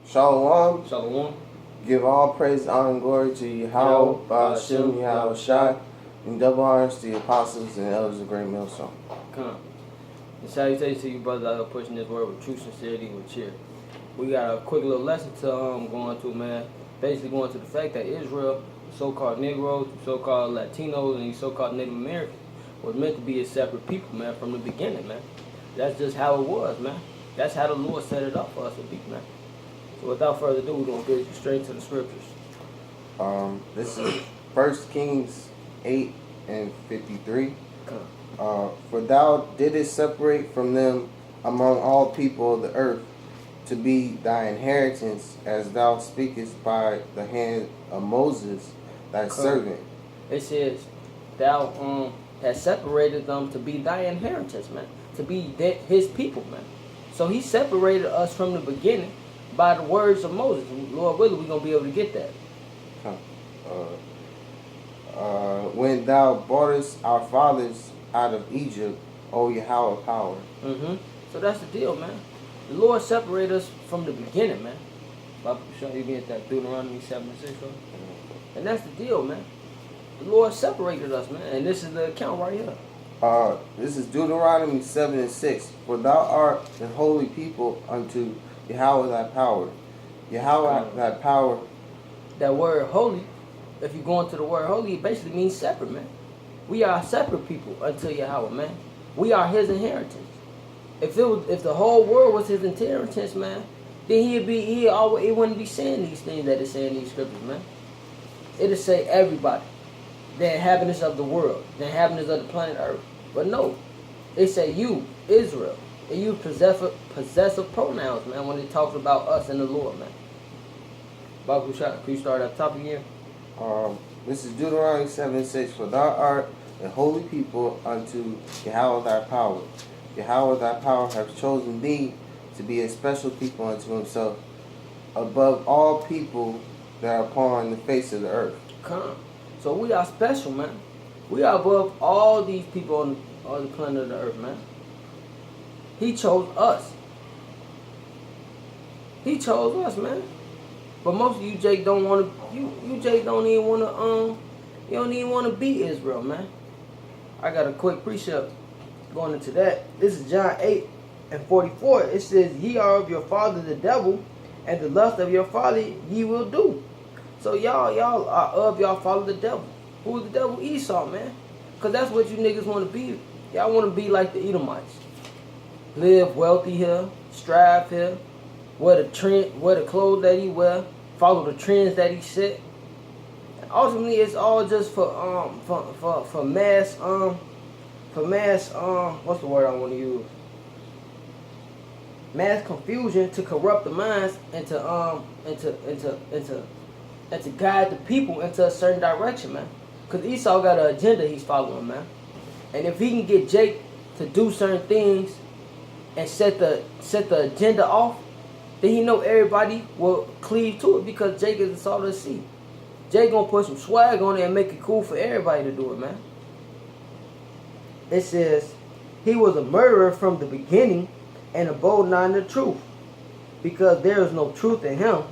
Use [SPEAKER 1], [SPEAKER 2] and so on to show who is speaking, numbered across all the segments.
[SPEAKER 1] Shalom.
[SPEAKER 2] Shalom.
[SPEAKER 1] Give all praise, honor, and glory to Yahweh, Ba'ashem, Yahweh Shai, and double honors to the apostles and elders of Great Millstone.
[SPEAKER 2] Come. And salutations to you, brothers out here pushing this word with true sincerity and with cheer. We got a quick little lesson to go into, man. Basically going to the fact that Israel, so-called Negroes, so-called Latinos, and these so-called Native Americans was meant to be a separate people, man, from the beginning, man. That's just how it was, man. That's how the Lord set it up for us to be, man. So without further ado, we're going to get straight to the scriptures.
[SPEAKER 1] This is 1 Kings 8 and 53. For thou didst separate from them among all people of the earth to be thy inheritance, as thou speakest by the hand of Moses, thy servant.
[SPEAKER 2] It says, thou has separated them to be thy inheritance, man. To be his people, man. So he separated us from the beginning by the words of Moses. Lord willing, we're going to be able to get that.
[SPEAKER 1] When thou broughtest our fathers out of Egypt, O Yahweh power.
[SPEAKER 2] So that's the deal, man. The Lord separated us from the beginning, man. I'll show you get that Deuteronomy 7 and 6, right? And that's the deal, man. The Lord separated us, man. And this is the account right here.
[SPEAKER 1] This is Deuteronomy 7 and 6. For thou art the holy people unto Yahweh thy power. Yahweh thy power.
[SPEAKER 2] That word holy, if you go into the word holy, it basically means separate, man. We are separate people unto Yahweh, man. We are his inheritance. If the whole world was his inheritance, man, then he wouldn't be saying these things that it's saying in these scriptures, man. It'll say everybody, the inhabitants of the world, the inhabitants of the planet Earth. But no, it say you, Israel. And you possessive pronouns, man, when it talks about us and the Lord, man. Babu Shah, can you start at the top again?
[SPEAKER 1] This is Deuteronomy 7 and 6. For thou art a holy people unto Yahweh thy power. Yahweh thy power hath chosen thee to be a special people unto himself, above all people that are upon the face of the earth.
[SPEAKER 2] Come. So we are special, man. We are above all these people on the planet of the earth, man. He chose us. He chose us, man. But most of you, Jake, don't want to. You Jake, don't even want to. You don't even want to be Israel, man. I got a quick precept going into that. This is John 8 and 44. It says, "Ye are of your father the devil, and the lust of your father ye will do." So y'all are of y'all father the devil. Who is the devil? Esau, man. Cause that's what you niggas want to be. Y'all want to be like the Edomites. Live wealthy here, strive here, wear the clothes that he wear, follow the trends that he set. And ultimately, it's all just for mass what's the word I want to use? Mass confusion to corrupt the minds and to guide the people into a certain direction, man. Cause Esau got an agenda he's following, man. And if he can get Jake to do certain things and set the agenda off, then he know everybody will cleave to it because Jake is the salt of the sea. Jake gonna put some swag on it and make it cool for everybody to do it, man. It says, he was a murderer from the beginning and abode not in the truth, because there is no truth in him.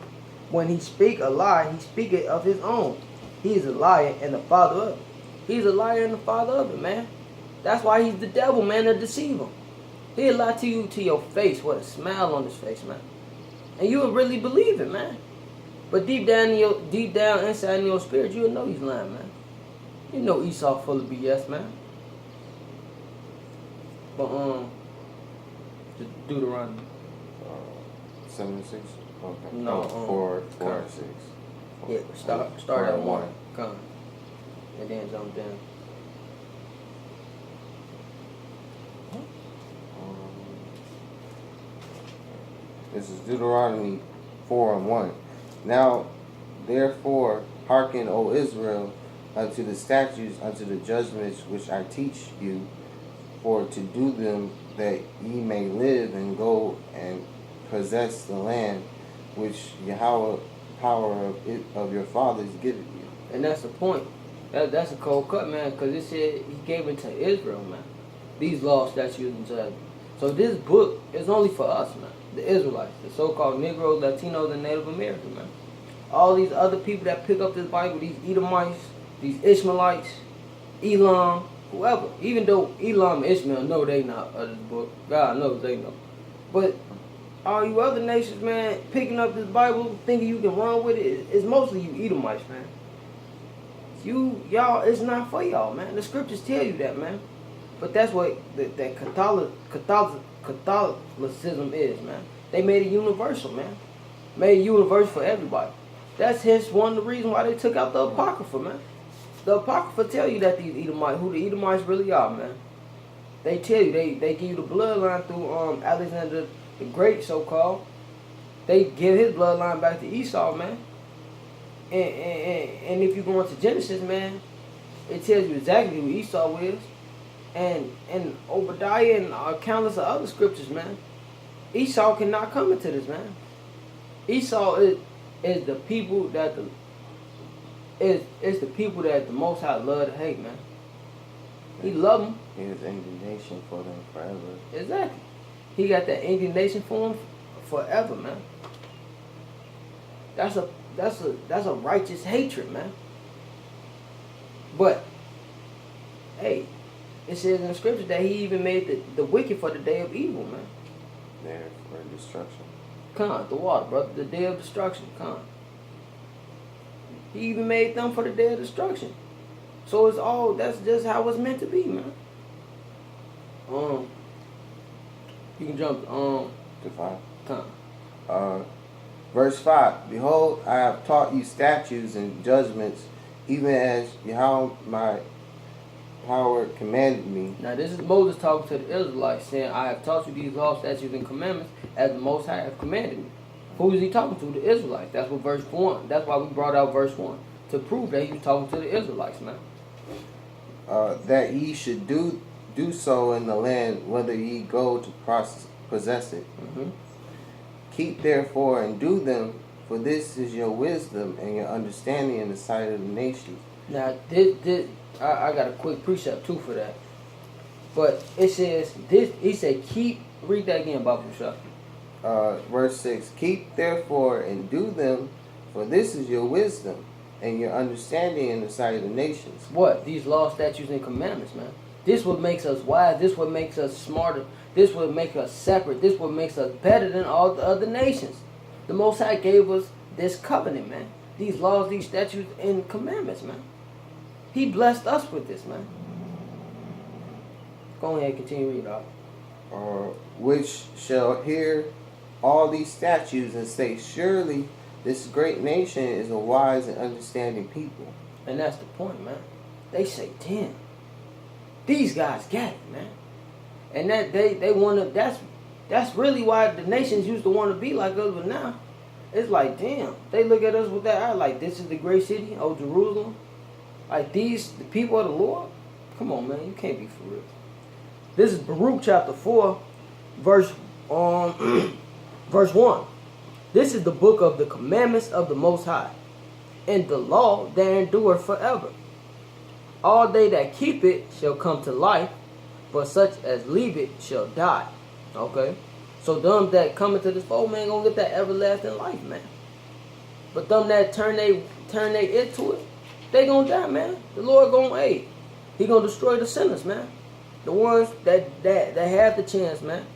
[SPEAKER 2] When he speak a lie, he speaketh of his own. He is a liar and the father of it. He's a liar and the father of it, man. That's why he's the devil, man, the deceiver. He'll lie to you to your face with a smile on his face, man. And you will really believe it, man. But deep down inside in your spirit, you'll know he's lying, man. You know Esau full of BS, man. But Deuteronomy
[SPEAKER 1] 7 and 6? Okay.
[SPEAKER 2] No,
[SPEAKER 1] 4 and 6.
[SPEAKER 2] Yeah, start at 1. Come. And then jump down.
[SPEAKER 1] This is Deuteronomy 4 and 1. Now, therefore, hearken, O Israel, unto the statutes, unto the judgments which I teach you, for to do them, that ye may live and go and possess the land which Yahweh power of your fathers giveth you.
[SPEAKER 2] And that's the point. That's a cold cut, man, because it said he gave it to Israel, man. These laws, statutes, and judgments. So this book is only for us, man. The Israelites, the so-called Negroes, Latinos, and Native Americans, man. All these other people that pick up this Bible, these Edomites, these Ishmaelites, Elam, whoever. Even though Elam and Ishmael know they not of this book. God knows they know. But all you other nations, man, picking up this Bible, thinking you can run with it, it's mostly you Edomites, man. Y'all, it's not for y'all, man. The scriptures tell you that, man. But that's what that Catholicism is, man. They made it universal, man. Made it universal for everybody. That's hence one of the reasons why they took out the Apocrypha, man. The Apocrypha tell you that these Edomites, who the Edomites really are, man. They tell you, they give you the bloodline through Alexander the Great, so-called. They give his bloodline back to Esau, man. And if you go into Genesis, man, it tells you exactly who Esau is. And Obadiah and countless of other scriptures, man. Esau cannot come into this, man. Esau is the people that the people that the Most High love to hate, man. He love them.
[SPEAKER 1] He has indignation for them forever.
[SPEAKER 2] Exactly. He got that indignation for them forever, man. That's a righteous hatred, man. But hey, it says in the scripture that he even made the wicked for the day of evil, man.
[SPEAKER 1] There for destruction.
[SPEAKER 2] Con, the water, brother, the day of destruction, con. He even made them for the day of destruction. So that's just how it's meant to be, man. You can jump
[SPEAKER 1] To 5.
[SPEAKER 2] Con.
[SPEAKER 1] Verse 5. Behold, I have taught you statutes and judgments, even as Yahweh my power commanded me.
[SPEAKER 2] Now this is Moses talking to the Israelites, saying, I have taught you these laws, statutes, and commandments as the Most High have commanded me. Who is he talking to? The Israelites. That's what verse 1. That's why we brought out verse 1. To prove that he was talking to the Israelites, man.
[SPEAKER 1] That ye should do so in the land, whether ye go to possess it.
[SPEAKER 2] Mm-hmm.
[SPEAKER 1] Keep therefore and do them, for this is your wisdom and your understanding in the sight of the nations.
[SPEAKER 2] Now, I got a quick precept too for that. But it says, he said, read that again, Babu Shah.
[SPEAKER 1] Verse 6. Keep therefore and do them, for this is your wisdom and your understanding in the sight of the nations.
[SPEAKER 2] What? These laws, statutes, and commandments, man. This what makes us wise. This what makes us smarter. This what makes us separate. This what makes us better than all the other nations. The Most High gave us this covenant, man. These laws, these statutes, and commandments, man. He blessed us with this, man. Go ahead, continue reading out.
[SPEAKER 1] Which shall hear all these statutes and say, surely this great nation is a wise and understanding people.
[SPEAKER 2] And that's the point, man. They say, damn, these guys got it, man. And that they want to, that's really why the nations used to want to be like us, but now it's like, damn, they look at us with that eye like, this is the great city, oh Jerusalem. Like, these, the people of the Lord? Come on, man, you can't be for real. This is Baruch chapter 4, verse 1. This is the book of the commandments of the Most High, and the law that endure forever. All they that keep it shall come to life, but such as leave it shall die. Okay? So them that come into this fold, man, gonna get that everlasting life, man. But them that turn they into it, they gonna die, man. The Lord gonna aid. He gonna destroy the sinners, man. The ones that have the chance, man.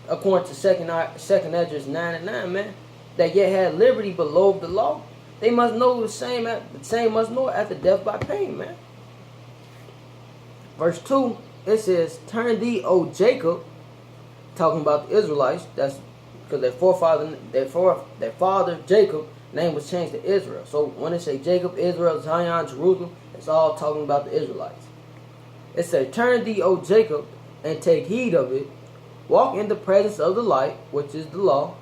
[SPEAKER 2] According to second Esdras 9:9, man. That yet had liberty but loathed the law. They must know the same must know after death by pain, man. Verse 2, it says, turn thee, O Jacob, talking about the Israelites. That's because their father Jacob, name was changed to Israel. So when they say Jacob, Israel, Zion, Jerusalem, it's all talking about the Israelites. It says, turn thee, O Jacob, and take heed of it. Walk in the presence of the light, which is the law.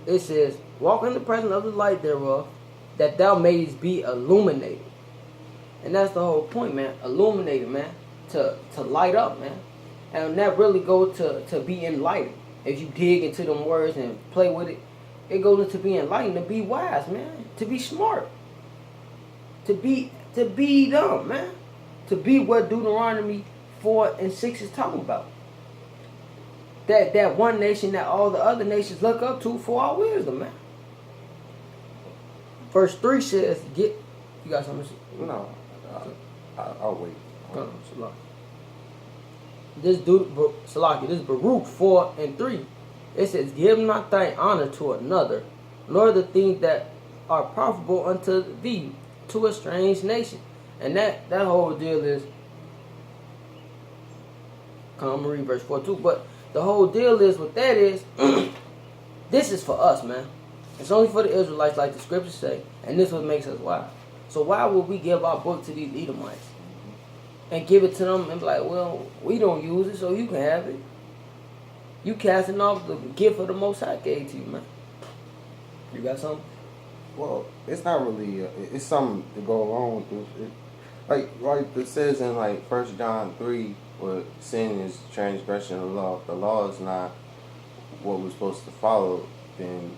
[SPEAKER 2] It says, walk in the presence of the light thereof, that thou mayest be illuminated. And that's the whole point, man. Illuminated, man. To light up, man. And that really goes to be enlightened. If you dig into them words and play with it, it goes into being enlightened, to be wise, man. To be smart. To be dumb, man. To be what Deuteronomy 4 and 6 is talking about. that one nation that all the other nations look up to for our wisdom, man. Verse 3 says, "Get." You got something to say?
[SPEAKER 1] No, I'll wait.
[SPEAKER 2] Salaki. This is Baruch 4 and 3. It says, "Give not thy honor to another, nor the things that are profitable unto thee to a strange nation." And that whole deal is, come read verse 4 too. But the whole deal is, what that is, this is for us, man. It's only for the Israelites, like the scriptures say, and this is what makes us wise. So why would we give our book to these Edomites and give it to them and be like, well, we don't use it, so you can have it? You casting off the gift of the Most High gave to you, man. You got something?
[SPEAKER 1] Well, it's not really. It's something to go along with this. Like it says in like 1 John 3, where sin is transgression of the law. If the law is not what we're supposed to follow, then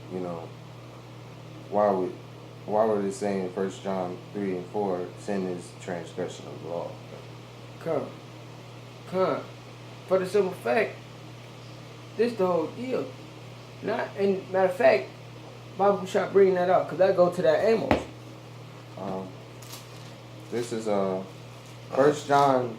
[SPEAKER 1] why would it say in 1 John 3 and 4, sin is transgression of the law?
[SPEAKER 2] Come. For the simple fact, this the whole deal. And matter of fact, Bible shot bringing that out, because that go to that Amos.
[SPEAKER 1] This is 1 John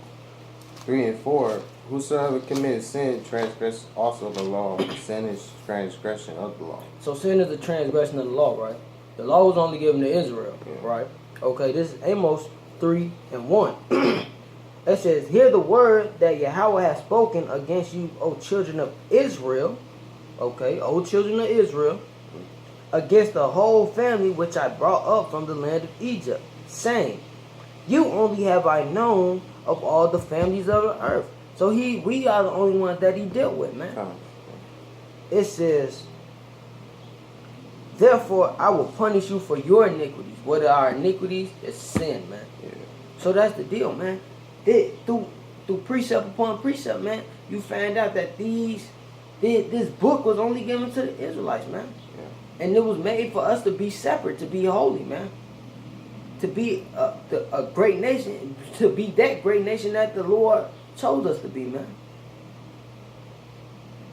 [SPEAKER 1] 3 and 4. Whosoever commits sin transgress also the law. Sin is transgression of the law.
[SPEAKER 2] So sin is a transgression of the law, right? The law was only given to Israel, right? Okay, this is Amos 3 and 1. It says, "Hear the word that Yahweh has spoken against you, O children of Israel." Okay, O children of Israel, "against the whole family which I brought up from the land of Egypt, saying, you only have I known of all the families of the earth." So we are the only ones that he dealt with, man. It says, "Therefore I will punish you for your iniquities." What are our iniquities? It's sin, man.
[SPEAKER 1] Yeah.
[SPEAKER 2] So that's the deal, man. Through precept upon precept, man, you find out that this book was only given to the Israelites, man.
[SPEAKER 1] Yeah.
[SPEAKER 2] And it was made for us to be separate, to be holy, man. To be a great nation, to be that great nation that the Lord chose us to be, man.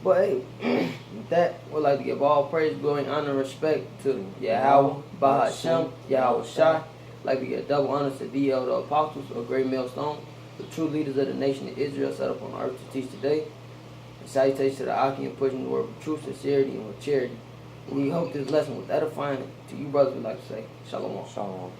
[SPEAKER 2] But hey, that would like to give all praise, glory, honor, and respect to Yahweh, Bahashem, Yahweh Shai. Like to give double honor to the elder apostles of Great Millstone, the true leaders of the nation of Israel set up on earth to teach today. And salutations to the Aki and pushing the word with true sincerity and with charity. We hope this lesson was edifying to you brothers. We like to say, Shalom.
[SPEAKER 1] Shalom.